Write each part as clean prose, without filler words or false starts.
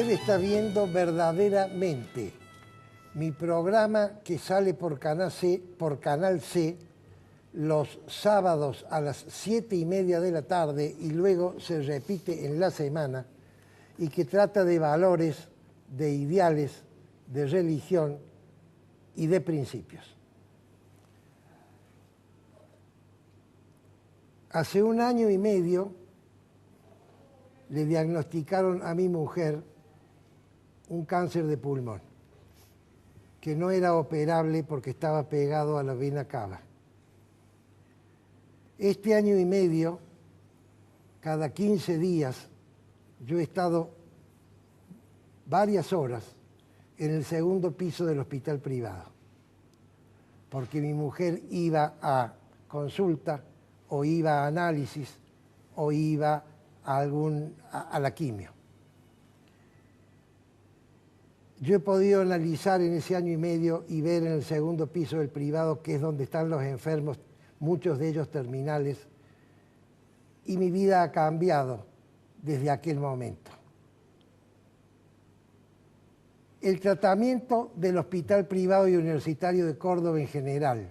Usted está viendo Verdaderamente, mi programa que sale por Canal C los sábados a las 7:30 de la tarde y luego se repite en la semana, y que trata de valores, de ideales, de religión y de principios. Hace 1 año y medio le diagnosticaron a mi mujer un cáncer de pulmón, que no era operable porque estaba pegado a la vena cava. Este 1 año y medio, cada 15 días, yo he estado varias horas en el 2.º piso del hospital privado, porque mi mujer iba a consulta, o iba a análisis, o iba a la quimio. Yo he podido analizar en ese 1 año y medio y ver en el 2.º piso del privado, que es donde están los enfermos, muchos de ellos terminales, y mi vida ha cambiado desde aquel momento. El tratamiento del Hospital Privado y Universitario de Córdoba en general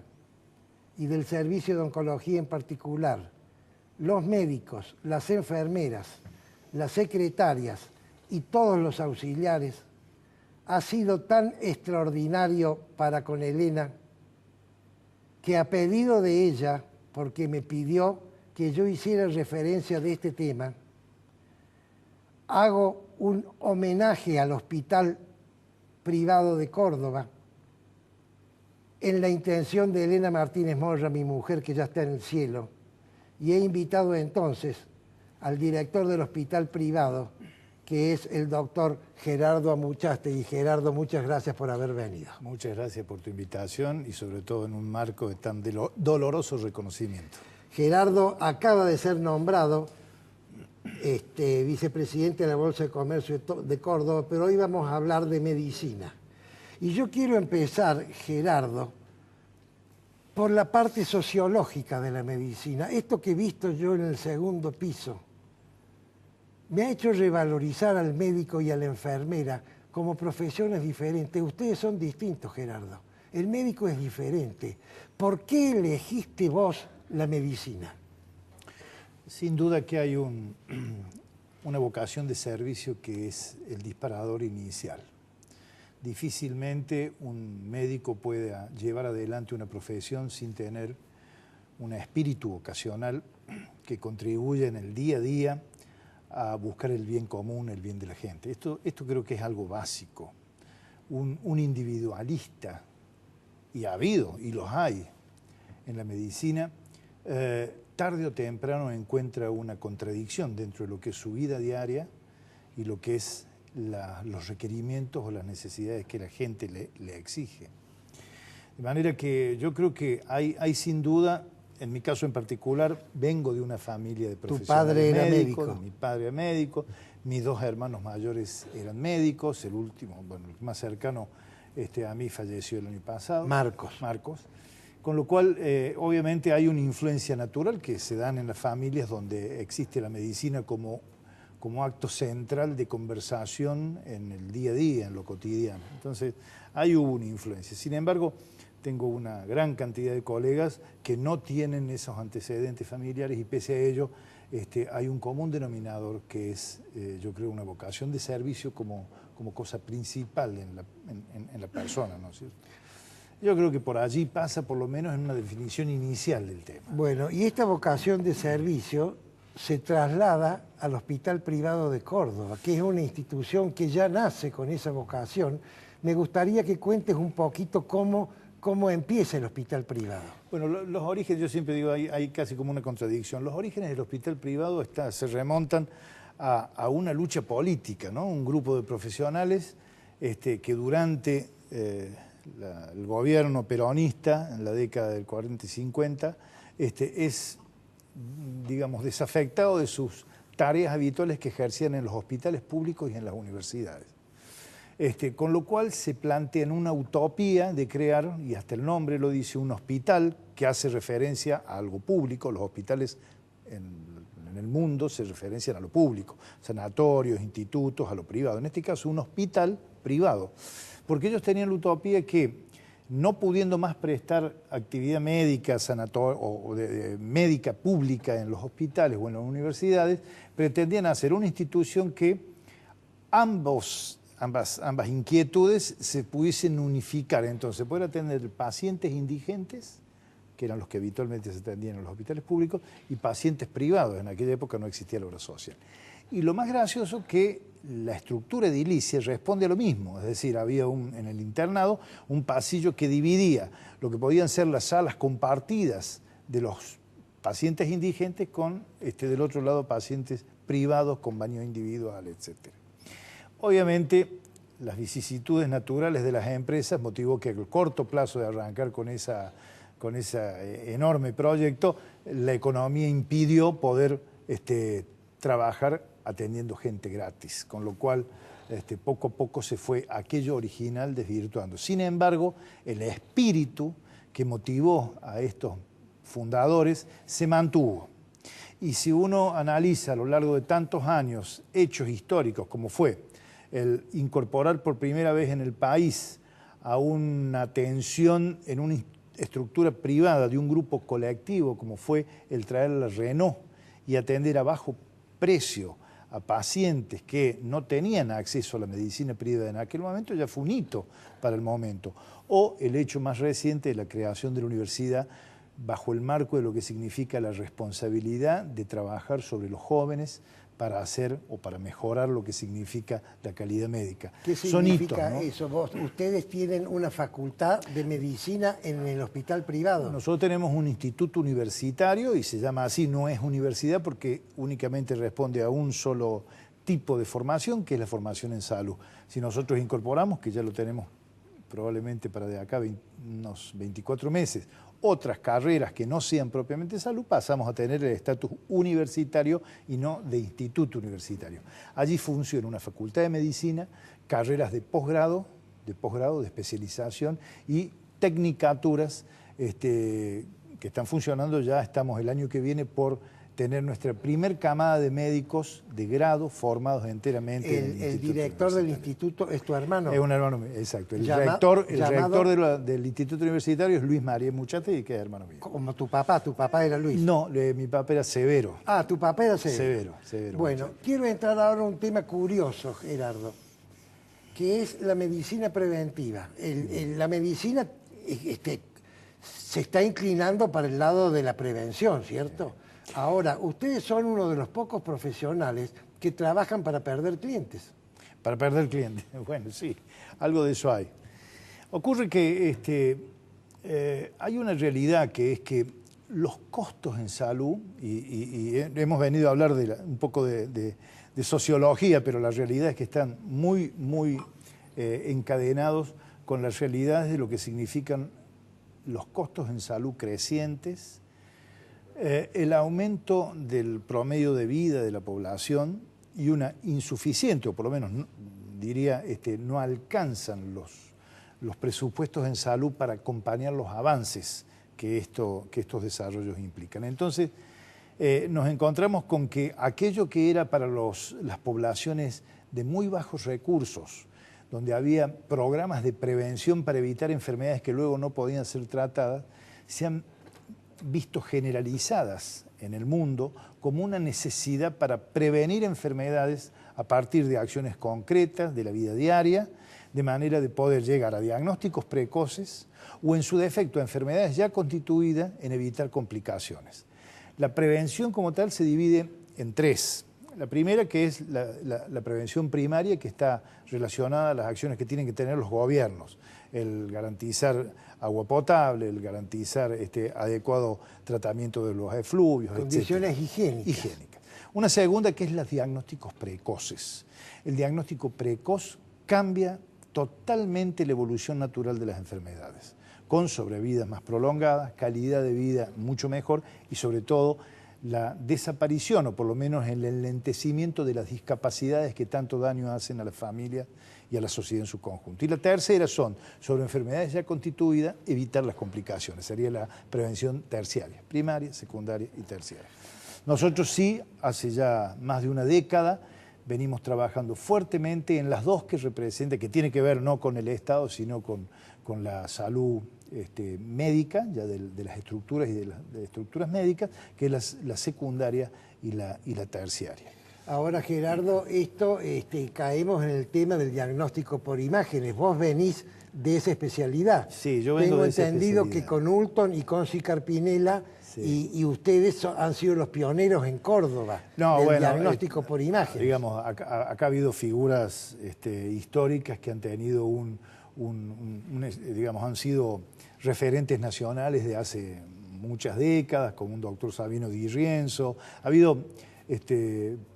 y del Servicio de Oncología en particular, los médicos, las enfermeras, las secretarias y todos los auxiliares, ha sido tan extraordinario para con Elena que a pedido de ella, porque me pidió que yo hiciera referencia de este tema, hago un homenaje al Hospital Privado de Córdoba en la intención de Elena Martínez Moya, mi mujer que ya está en el cielo, y he invitado entonces al director del hospital privado, que es el doctor Gerardo Amuchastegui. Gerardo, muchas gracias por haber venido. Muchas gracias por tu invitación y sobre todo en un marco de tan doloroso reconocimiento. Gerardo acaba de ser nombrado vicepresidente de la Bolsa de Comercio de Córdoba, pero hoy vamos a hablar de medicina. Y yo quiero empezar, Gerardo, por la parte sociológica de la medicina. Esto que he visto yo en el 2.º piso me ha hecho revalorizar al médico y a la enfermera como profesiones diferentes. Ustedes son distintos, Gerardo. El médico es diferente. ¿Por qué elegiste vos la medicina? Sin duda que hay una vocación de servicio que es el disparador inicial. Difícilmente un médico puede llevar adelante una profesión sin tener un espíritu vocacional que contribuya en el día a día a buscar el bien común, el bien de la gente. Esto creo que es algo básico. Un individualista, y ha habido, y los hay, en la medicina, tarde o temprano encuentra una contradicción dentro de lo que es su vida diaria y lo que es los requerimientos o las necesidades que la gente le exige. De manera que yo creo que hay sin duda, en mi caso en particular, vengo de una familia de profesionales. Tu padre era médico. Mi padre era médico, mis 2 hermanos mayores eran médicos, el último, bueno, el más cercano a mí falleció el año pasado. Marcos. Con lo cual, obviamente hay una influencia natural que se dan en las familias donde existe la medicina como acto central de conversación en el día a día, en lo cotidiano. Entonces, ahí hubo una influencia. Sin embargo, tengo una gran cantidad de colegas que no tienen esos antecedentes familiares y pese a ello hay un común denominador que es, yo creo, una vocación de servicio como cosa principal en la persona, ¿no es cierto? Yo creo que por allí pasa, por lo menos, en una definición inicial del tema. Bueno, y esta vocación de servicio se traslada al Hospital Privado de Córdoba, que es una institución que ya nace con esa vocación. Me gustaría que cuentes un poquito cómo empieza el hospital privado. Bueno, los orígenes, yo siempre digo, hay casi como una contradicción. Los orígenes del hospital privado se remontan a una lucha política, ¿no? Un grupo de profesionales que durante el gobierno peronista, en la década del 40 y 50, es, digamos, desafectado de sus tareas habituales que ejercían en los hospitales públicos y en las universidades. Con lo cual se plantea una utopía de crear, y hasta el nombre lo dice, un hospital que hace referencia a algo público. Los hospitales en en el mundo se referencian a lo público, sanatorios, institutos, a lo privado. En este caso, un hospital privado, porque ellos tenían la utopía que, no pudiendo más prestar actividad médica o médica pública en los hospitales o en las universidades, pretendían hacer una institución que ambas inquietudes se pudiesen unificar. Entonces, poder atender pacientes indigentes, que eran los que habitualmente se atendían en los hospitales públicos, y pacientes privados. En aquella época no existía la obra social. Y lo más gracioso que la estructura edilicia responde a lo mismo, es decir, había en el internado un pasillo que dividía lo que podían ser las salas compartidas de los pacientes indigentes con, del otro lado, pacientes privados con baño individual, etc. Obviamente, las vicisitudes naturales de las empresas motivó que a corto plazo de arrancar con ese enorme proyecto, la economía impidió poder trabajar atendiendo gente gratis, con lo cual poco a poco se fue aquello original desvirtuando. Sin embargo, el espíritu que motivó a estos fundadores se mantuvo. Y si uno analiza a lo largo de tantos años hechos históricos, como fue el incorporar por primera vez en el país a una atención en una estructura privada de un grupo colectivo, como fue el traer la Renault y atender a bajo precio a pacientes que no tenían acceso a la medicina privada en aquel momento, ya fue un hito para el momento. O el hecho más reciente de la creación de la universidad bajo el marco de lo que significa la responsabilidad de trabajar sobre los jóvenes para hacer o para mejorar lo que significa la calidad médica. ¿Qué significa eso? Ustedes tienen una facultad de medicina en el hospital privado. Nosotros tenemos un instituto universitario y se llama así, no es universidad porque únicamente responde a un solo tipo de formación, que es la formación en salud. Si nosotros incorporamos, que ya lo tenemos probablemente para de acá unos 24 meses, otras carreras que no sean propiamente salud, pasamos a tener el estatus universitario y no de instituto universitario. Allí funciona una facultad de medicina, carreras de posgrado, de especialización y tecnicaturas que están funcionando. Ya estamos el año que viene por tener nuestra primer camada de médicos de grado formados enteramente. El director del instituto es tu hermano. Es un hermano mío, exacto. El rector del instituto universitario es Luis María Muchate, que es hermano mío. Como tu papá era Luis. No, mi papá era Severo. Ah, tu papá era Severo. Severo. Bueno, Muchate. Quiero entrar ahora a un tema curioso, Gerardo, que es la medicina preventiva. La medicina se está inclinando para el lado de la prevención, ¿cierto? Ahora, ustedes son uno de los pocos profesionales que trabajan para perder clientes. Para perder clientes, bueno, sí, algo de eso hay. Ocurre que hay una realidad que es que los costos en salud, y hemos venido a hablar un poco de sociología, pero la realidad es que están muy encadenados con las realidades de lo que significan los costos en salud crecientes, el aumento del promedio de vida de la población y una insuficiente, o por lo menos diría, no alcanzan los presupuestos en salud para acompañar los avances que estos desarrollos implican. Entonces, nos encontramos con que aquello que era para las poblaciones de muy bajos recursos, donde había programas de prevención para evitar enfermedades que luego no podían ser tratadas, se han visto generalizadas en el mundo como una necesidad para prevenir enfermedades a partir de acciones concretas de la vida diaria, de manera de poder llegar a diagnósticos precoces o en su defecto a enfermedades ya constituidas en evitar complicaciones. La prevención como tal se divide en tres. La primera, que es la prevención primaria, que está relacionada a las acciones que tienen que tener los gobiernos, el garantizar agua potable, el garantizar adecuado tratamiento de los efluvios, condiciones etc. higiénicas. Una segunda, que es los diagnósticos precoces. El diagnóstico precoz cambia totalmente la evolución natural de las enfermedades, con sobrevidas más prolongadas, calidad de vida mucho mejor y sobre todo la desaparición o por lo menos el enlentecimiento de las discapacidades que tanto daño hacen a la familia y a la sociedad en su conjunto. Y la tercera son, sobre enfermedades ya constituidas, evitar las complicaciones. Sería la prevención terciaria, primaria, secundaria y terciaria. Nosotros sí, hace ya más de una década, venimos trabajando fuertemente en las dos que representa, que tiene que ver no con el Estado, sino con la salud médica, ya de las estructuras y de las estructuras médicas, que es la secundaria y la terciaria. Ahora, Gerardo, caemos en el tema del diagnóstico por imágenes. Vos venís de esa especialidad. Sí, yo vengo Tengo de esa entendido especialidad. que con Ulton y con Carpinella Sí. y ustedes han sido los pioneros en Córdoba del diagnóstico por imágenes. Digamos, acá ha habido figuras históricas que han tenido digamos, han sido referentes nacionales de hace muchas décadas, como un doctor Sabino Di Rienzo. Ha habido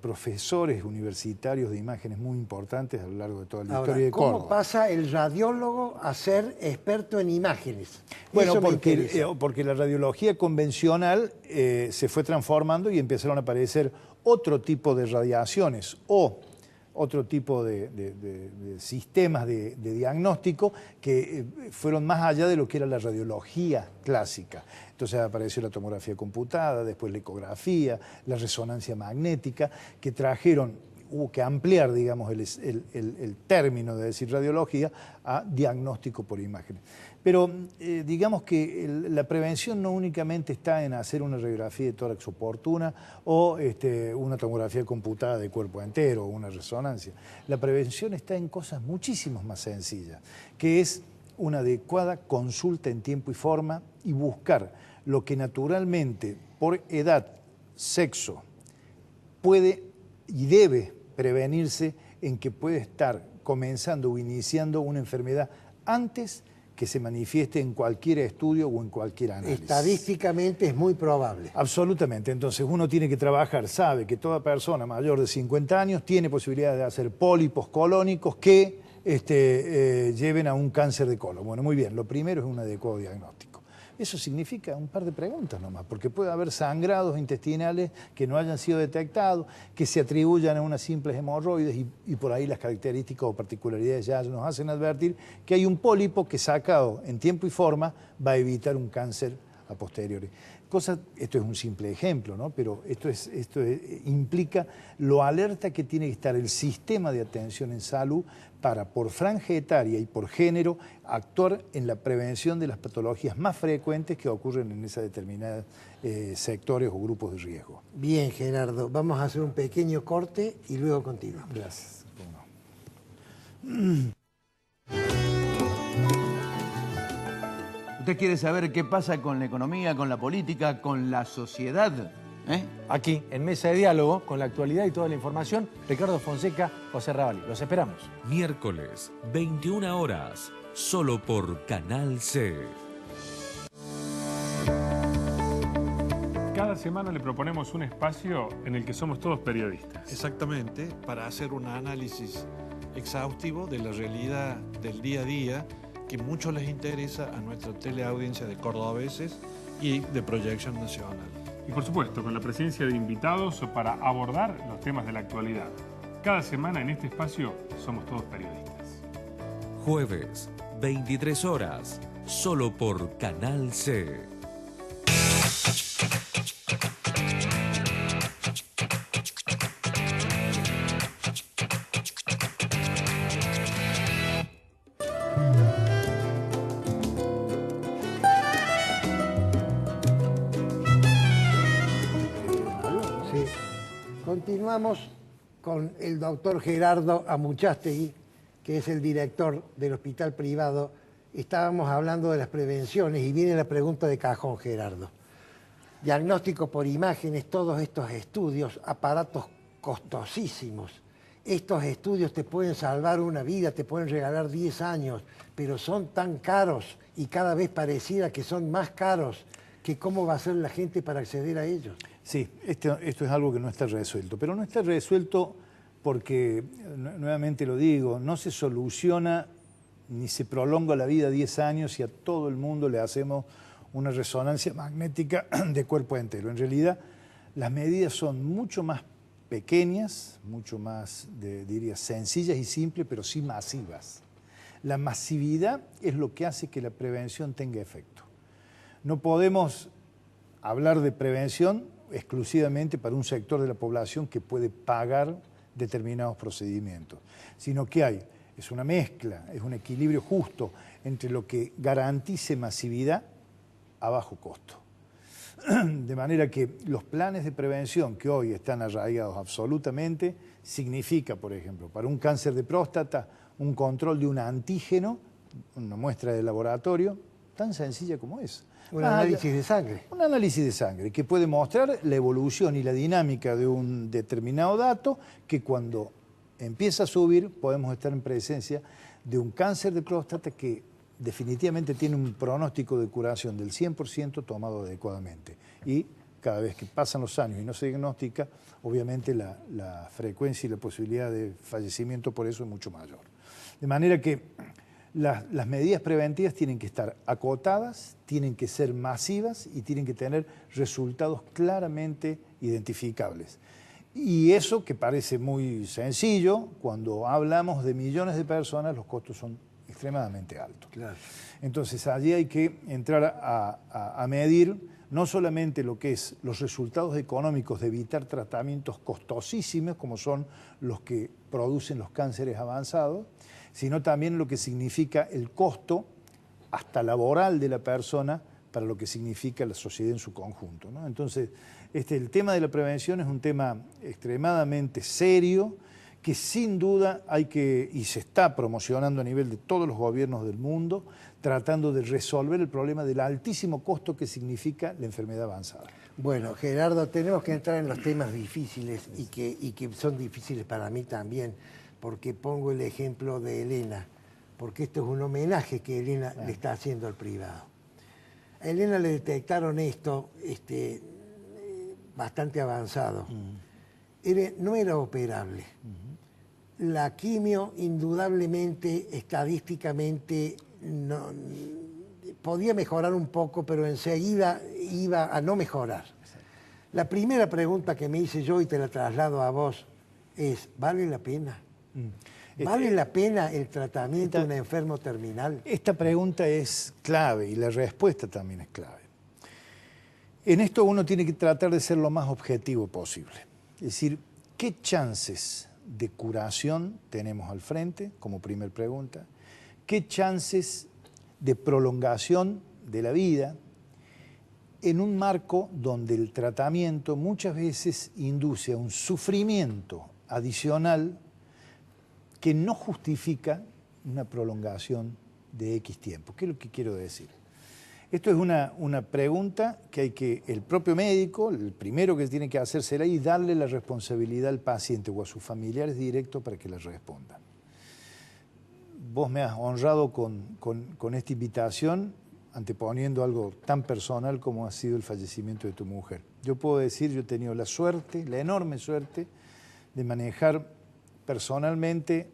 profesores universitarios de imágenes muy importantes a lo largo de toda la historia de Córdoba. ¿Cómo pasa el radiólogo a ser experto en imágenes? Bueno, porque la radiología convencional se fue transformando y empezaron a aparecer otro tipo de radiaciones o otro tipo de sistemas de diagnóstico que fueron más allá de lo que era la radiología clásica. Entonces apareció la tomografía computada, después la ecografía, la resonancia magnética, que hubo que ampliar, digamos, el término de decir radiología a diagnóstico por imágenes. Pero digamos que la prevención no únicamente está en hacer una radiografía de tórax oportuna o una tomografía computada de cuerpo entero o una resonancia. La prevención está en cosas muchísimo más sencillas, que es una adecuada consulta en tiempo y forma y buscar lo que naturalmente por edad, sexo, puede y debe prevenirse en que puede estar comenzando o iniciando una enfermedad antes que se manifieste en cualquier estudio o en cualquier análisis. Estadísticamente es muy probable. Absolutamente. Entonces uno tiene que trabajar, sabe que toda persona mayor de 50 años tiene posibilidad de hacer pólipos colónicos que lleven a un cáncer de colon. Bueno, muy bien. Lo primero es un adecuado diagnóstico. Eso significa un par de preguntas nomás, porque puede haber sangrados intestinales que no hayan sido detectados, que se atribuyan a unas simples hemorroides y por ahí las características o particularidades ya nos hacen advertir que hay un pólipo que sacado en tiempo y forma va a evitar un cáncer a posteriori. Esto es un simple ejemplo, ¿no? Pero esto implica lo alerta que tiene que estar el sistema de atención en salud para, por franja etaria y por género, actuar en la prevención de las patologías más frecuentes que ocurren en esos determinados sectores o grupos de riesgo. Bien, Gerardo, vamos a hacer un pequeño corte y luego continuamos. Gracias. ¿Usted quiere saber qué pasa con la economía, con la política, con la sociedad? Aquí, en Mesa de Diálogo, con la actualidad y toda la información, Ricardo Fonseca, José Ravalli. Los esperamos. Miércoles, 21 horas, solo por Canal C. Cada semana le proponemos un espacio en el que somos todos periodistas. Exactamente, para hacer un análisis exhaustivo de la realidad del día a día que mucho les interesa a nuestra teleaudiencia de cordobeses y de proyección nacional. Y por supuesto, con la presencia de invitados para abordar los temas de la actualidad. Cada semana en este espacio somos todos periodistas. Jueves, 23 horas, solo por Canal C. Continuamos con el doctor Gerardo Amuchastegui, que es el director del hospital privado. Estábamos hablando de las prevenciones y viene la pregunta de cajón, Gerardo. Diagnóstico por imágenes, todos estos estudios, aparatos costosísimos. Estos estudios te pueden salvar una vida, te pueden regalar 10 años, pero son tan caros y cada vez pareciera que son más caros que cómo va a ser la gente para acceder a ellos. Sí, esto es algo que no está resuelto, pero no está resuelto porque, nuevamente lo digo, no se soluciona ni se prolonga la vida 10 años si a todo el mundo le hacemos una resonancia magnética de cuerpo entero. En realidad, las medidas son mucho más pequeñas, mucho más, diría, sencillas y simples, pero sí masivas. La masividad es lo que hace que la prevención tenga efecto. No podemos hablar de prevención exclusivamente para un sector de la población que puede pagar determinados procedimientos, sino que es una mezcla, es un equilibrio justo entre lo que garantice masividad a bajo costo. De manera que los planes de prevención que hoy están arraigados absolutamente, significa, por ejemplo, para un cáncer de próstata, un control de un antígeno, una muestra de laboratorio, tan sencilla como es. Un análisis de sangre. Un análisis de sangre que puede mostrar la evolución y la dinámica de un determinado dato, que cuando empieza a subir podemos estar en presencia de un cáncer de próstata que definitivamente tiene un pronóstico de curación del 100% tomado adecuadamente. Y cada vez que pasan los años y no se diagnostica, obviamente la frecuencia y la posibilidad de fallecimiento por eso es mucho mayor. De manera que las medidas preventivas tienen que estar acotadas, tienen que ser masivas y tienen que tener resultados claramente identificables. Y eso, que parece muy sencillo, cuando hablamos de millones de personas, los costos son extremadamente altos. Claro. Entonces allí hay que entrar a medir no solamente lo que es los resultados económicos de evitar tratamientos costosísimos, como son los que producen los cánceres avanzados, sino también lo que significa el costo hasta laboral de la persona para lo que significa la sociedad en su conjunto, ¿no? Entonces, el tema de la prevención es un tema extremadamente serio, que sin duda y se está promocionando a nivel de todos los gobiernos del mundo, tratando de resolver el problema del altísimo costo que significa la enfermedad avanzada. Bueno, Gerardo, tenemos que entrar en los temas difíciles y que son difíciles para mí también, porque pongo el ejemplo de Elena, porque esto es un homenaje que Elena le está haciendo al privado. A Elena le detectaron esto bastante avanzado. No era operable. La quimio, indudablemente, estadísticamente, no, podía mejorar un poco, pero enseguida iba a no mejorar. La primera pregunta que me hice yo, y te la traslado a vos, es, ¿vale la pena? ¿Vale la pena el tratamiento de un enfermo terminal? Esta pregunta es clave y la respuesta también es clave. En esto uno tiene que tratar de ser lo más objetivo posible. Es decir, ¿qué chances de curación tenemos al frente, como primer pregunta? ¿Qué chances de prolongación de la vida en un marco donde el tratamiento muchas veces induce a un sufrimiento adicional que no justifica una prolongación de X tiempo? ¿Qué es lo que quiero decir? Esto es una pregunta que el propio médico, el primero que tiene que hacérsela y darle la responsabilidad al paciente o a sus familiares directos para que le respondan. Vos me has honrado con esta invitación, anteponiendo algo tan personal como ha sido el fallecimiento de tu mujer. Yo puedo decir, yo he tenido la suerte, la enorme suerte, de manejar personalmente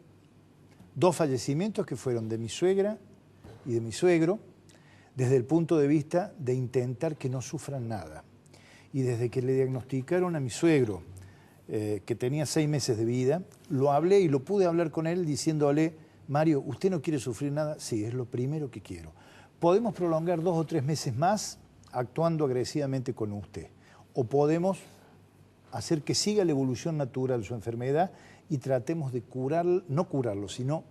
2 fallecimientos que fueron de mi suegra y de mi suegro, desde el punto de vista de intentar que no sufran nada. Y desde que le diagnosticaron a mi suegro, que tenía 6 meses de vida, lo hablé y lo pude hablar con él diciéndole, Mario, ¿usted no quiere sufrir nada? Sí, es lo primero que quiero. Podemos prolongar 2 o 3 meses más actuando agresivamente con usted. O podemos hacer que siga la evolución natural de su enfermedad y tratemos de no curarlo, sino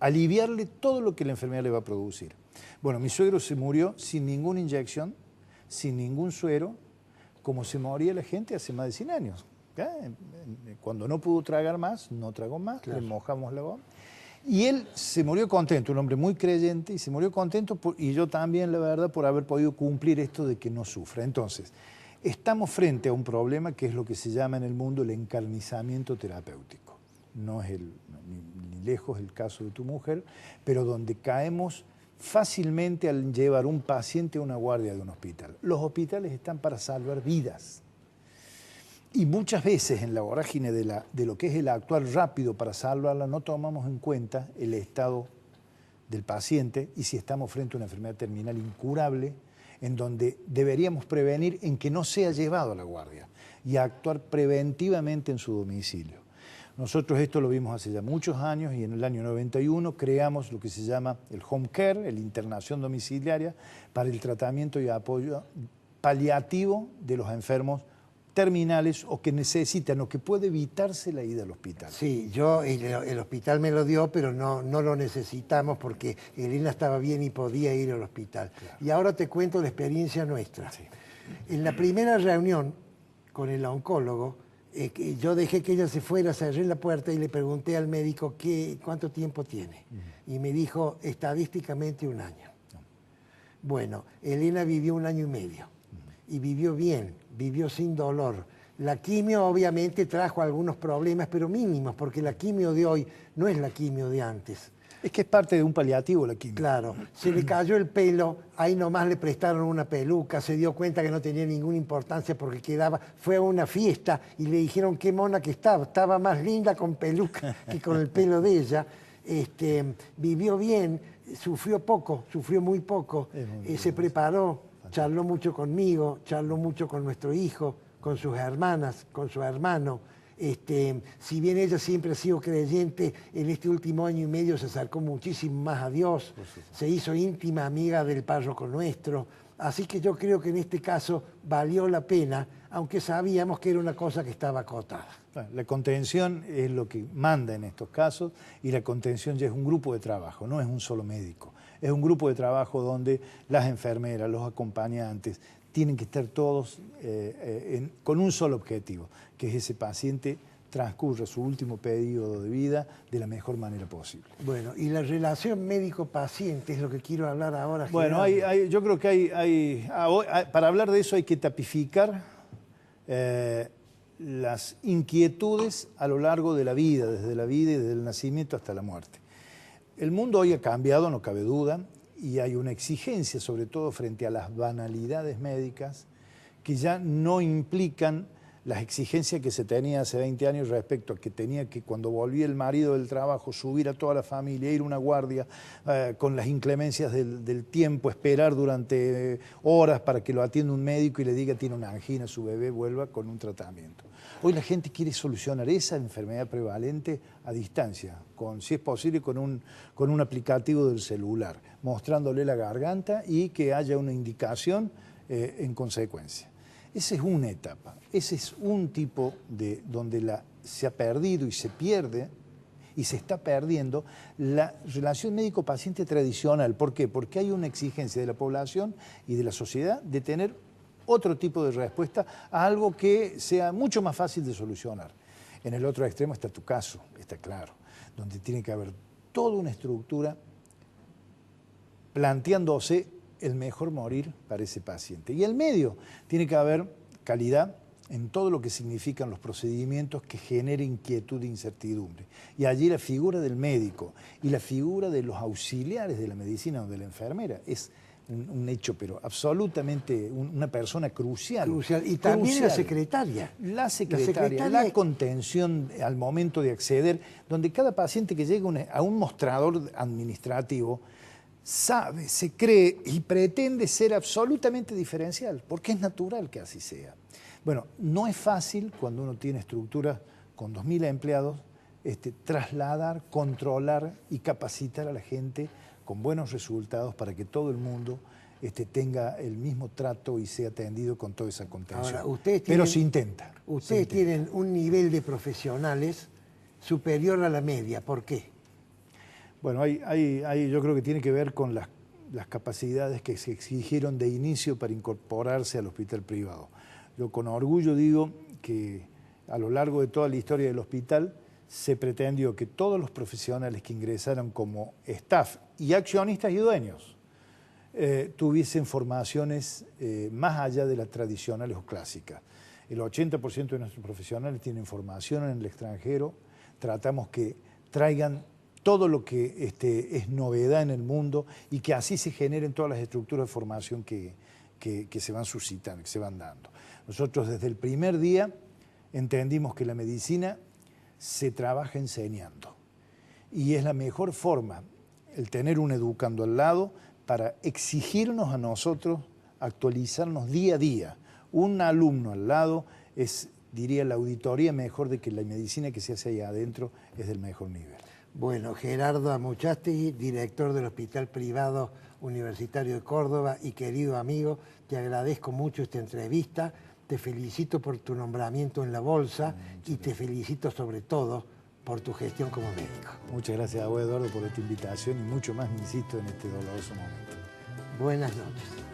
aliviarle todo lo que la enfermedad le va a producir. Bueno, mi suegro se murió sin ninguna inyección, sin ningún suero, como se moría la gente hace más de 100 años. Cuando no pudo tragar más, no tragó más, claro. Le mojamos la goma. Y él se murió contento, un hombre muy creyente, y se murió contento, y yo también, la verdad, por haber podido cumplir esto de que no sufra. Entonces, estamos frente a un problema que es lo que se llama en el mundo el encarnizamiento terapéutico. No es ni lejos el caso de tu mujer, pero donde caemos fácilmente al llevar un paciente a una guardia de un hospital. Los hospitales están para salvar vidas. Y muchas veces en la vorágine de lo que es el actuar rápido para salvarla, no tomamos en cuenta el estado del paciente y si estamos frente a una enfermedad terminal incurable, en donde deberíamos prevenir en que no sea llevado a la guardia y actuar preventivamente en su domicilio. Nosotros esto lo vimos hace ya muchos años y en el año 91 creamos lo que se llama el home care, la internación domiciliaria, para el tratamiento y apoyo paliativo de los enfermos terminales o que necesitan o que puede evitarse la ida al hospital. Sí, yo el hospital me lo dio, pero no lo necesitamos porque Elena estaba bien y podía ir al hospital. Claro. Y ahora te cuento la experiencia nuestra. Sí. En la primera reunión con el oncólogo, yo dejé que ella se fuera, cerré la puerta y le pregunté al médico cuánto tiempo tiene. Y me dijo, estadísticamente 1 año. Bueno, Elena vivió 1 año y medio. Y vivió bien, vivió sin dolor. La quimio obviamente trajo algunos problemas, pero mínimos, porque la quimio de hoy no es la quimio de antes. Es que es parte de un paliativo la quimio. Claro, se le cayó el pelo, ahí nomás le prestaron una peluca, se dio cuenta que no tenía ninguna importancia porque fue a una fiesta y le dijeron qué mona que estaba más linda con peluca que con el pelo de ella. Vivió bien, sufrió muy poco, se preparó, charló mucho conmigo, charló mucho con nuestro hijo, con sus hermanas, con su hermano. Si bien ella siempre ha sido creyente, en este último año y medio se acercó muchísimo más a Dios, se hizo íntima amiga del párroco nuestro, así que yo creo que en este caso valió la pena, aunque sabíamos que era una cosa que estaba acotada. La contención es lo que manda en estos casos y la contención ya es un grupo de trabajo, no es un solo médico, es un grupo de trabajo donde las enfermeras, los acompañantes, tienen que estar todos con un solo objetivo, que es ese paciente transcurra su último periodo de vida de la mejor manera posible. Bueno, y la relación médico-paciente es lo que quiero hablar ahora. Bueno, yo creo que para hablar de eso hay que tipificar las inquietudes a lo largo de la vida, desde la vida y desde el nacimiento hasta la muerte. El mundo hoy ha cambiado, no cabe duda, y hay una exigencia, sobre todo frente a las banalidades médicas, que ya no implican las exigencias que se tenía hace 20 años respecto a que tenía que, cuando volvía el marido del trabajo, subir a toda la familia, ir a una guardia con las inclemencias del tiempo, esperar durante horas para que lo atienda un médico y le diga tiene una angina, su bebé vuelva con un tratamiento. Hoy la gente quiere solucionar esa enfermedad prevalente a distancia, si es posible con un aplicativo del celular, mostrándole la garganta y que haya una indicación en consecuencia. Esa es una etapa, ese es un tipo donde se ha perdido y se pierde y se está perdiendo la relación médico-paciente tradicional. ¿Por qué? Porque hay una exigencia de la población y de la sociedad de tener otro tipo de respuesta a algo que sea mucho más fácil de solucionar. En el otro extremo está tu caso, está claro, donde tiene que haber toda una estructura planteándose el mejor morir para ese paciente. Y el medio tiene que haber calidad en todo lo que significan los procedimientos que generen inquietud e incertidumbre. Y allí la figura del médico y la figura de los auxiliares de la medicina o de la enfermera es un hecho, pero absolutamente una persona crucial. Y también la secretaria. La secretaria, la contención al momento de acceder, donde cada paciente que llega a un mostrador administrativo sabe, se cree y pretende ser absolutamente diferencial, porque es natural que así sea. Bueno, no es fácil cuando uno tiene estructuras con 2.000 empleados, trasladar, controlar y capacitar a la gente con buenos resultados para que todo el mundo tenga el mismo trato y sea atendido con toda esa contención. Ahora, pero se intenta. Ustedes tienen un nivel de profesionales superior a la media. ¿Por qué? Bueno, yo creo que tiene que ver con las capacidades que se exigieron de inicio para incorporarse al hospital privado. Yo con orgullo digo que a lo largo de toda la historia del hospital se pretendió que todos los profesionales que ingresaron como staff y accionistas y dueños tuviesen formaciones más allá de las tradicionales o clásicas. El 80% de nuestros profesionales tienen formación en el extranjero, tratamos que traigan todo lo que es novedad en el mundo y que así se generen todas las estructuras de formación que se van suscitando, que se van dando. Nosotros desde el primer día entendimos que la medicina se trabaja enseñando y es la mejor forma el tener un educando al lado para exigirnos a nosotros actualizarnos día a día. Un alumno al lado es, diría, la auditoría mejor de que la medicina que se hace ahí adentro es del mejor nivel. Bueno, Gerardo Amuchastegui, director del Hospital Privado Universitario de Córdoba y querido amigo, te agradezco mucho esta entrevista. te felicito por tu nombramiento en la bolsa y te felicito sobre todo por tu gestión como médico. Muchas gracias a vos, Eduardo, por esta invitación y mucho más, insisto, en este doloroso momento. Buenas noches.